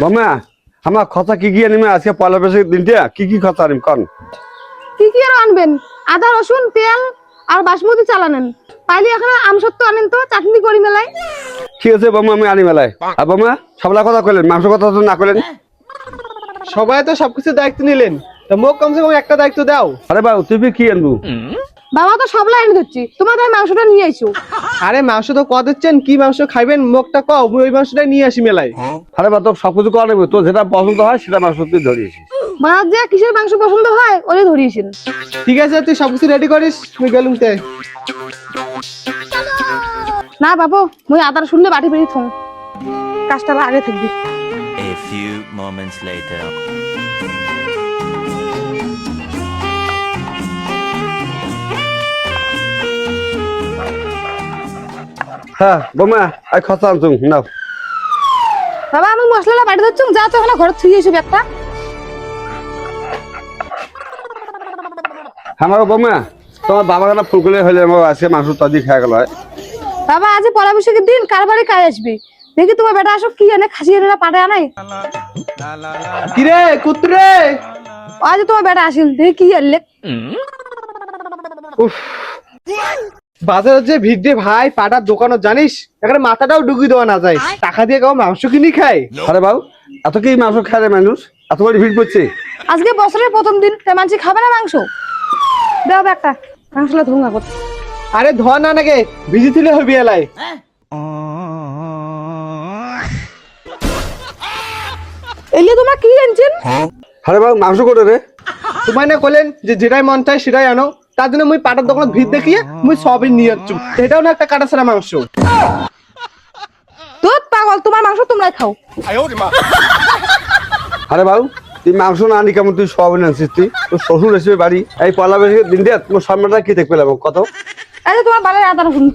মামা আমার কথা কি কি আনিমে আজকে পয়লা বৈশাখের দিনটা কি কথা আনিম কন? কি আর আনবেন? আদা রসুন তেল আর বাসমতি চাল আনেন। পাইলে এখানে আমসত্ব আনেন তো চাটনি করি মেলায়। ঠিক আছে বামা আমি আনি মেলায়। আর বামা সবলা কথা কইলেন, মাংস কথা তো না কইলেন। সবাই তো সবকিছু দায়িত্ব নিলেন, তো মোক কমসে কম একটা দায়িত্ব দাও। আরে বাবু তুই কি আনবু? বাবা তো সবলা এনে দিচ্ছি, তোমাদের মাংসটা নিয়ে আইসো। আরে মাংস তো কত দিচ্ছেন, কি মাংস খাইবেন মোকটা কও, আমি ওই মাংসটাই নিয়ে আসি মেলায়। আরে বা তোর সবকিছু করা নেবে, তোর যেটা পছন্দ হয় সেটা মাংস তুই ধরিয়েছিস। বাজার যে কিসের মাংস পছন্দ হয় ওরে ধরিয়েছেন। ঠিক আছে তুই সবকিছু রেডি করিস, আমি গেলুম তে। না বাবু মুই আদা রসুন বাটি বেরিয়ে থম, কাজটা আগে থাকবি। A few moments later. হ্যাঁ বামা আই খরচা আনছুন নাও। বাবা আমি মশলাটা বাটি দিচ্ছি, যা তো ওখানে ঘরে থুই এসে একটা। আমার বামা তোমার বাবা কেন ফুল করে হইলে আজকে মাংস তাজি খাই গেল। বাবা আজ পয়লা বৈশাখের দিন কার বাড়ি কাজ আসবি? দেখি তোমার বেটা আসো কি আনে, খাসি আনে না পাটে আনাই। কিরে কুত্রে, আজ তোমার বেটা আসিল, দেখি কি আনলে। বাজারে যে ভিড় রে ভাই, পাটার দোকানও জানিস এখানে মাথাটাও ঢুকি দেওয়া না যায়, টাকা দিয়ে কেউ মাংস কিনি খায়। আরে বাবু এত কি মাংস খায় রে মানুষ, এত বড় ভিড় করছে। আজকে বছরের প্রথম দিন, তাই মানুষ খাবে না মাংস? দেও একটা মাংসলা ধুঙ্গা করতে। আরে ধোয়া না নাকি ভিজি দিলে হবি এলাই। এলে তোমরা কি আনছেন? আরে বাবু মাংস করে রে। তোমায় না বলেন যে যেটাই মন চায় সেটাই আনো, তার জন্য মুই পাটার দোকানে ভিড় দেখিয়ে মুই সবই নিয়ে যাচ্ছি। এটাও না একটা কাটাছাড়া মাংস। দুধ পাগল, তোমার মাংস তোমরাই খাও। আরে বাবু তুই মাংস না আনি কেমন, তুই সব আনছিস, তুই তোর শ্বশুর এসে বাড়ি এই পয়লা বৈশাখের দিন দিয়ে তোমার সম্মানটা কি দেখবে কত? এই যে তোমার বালের আদা রসুন।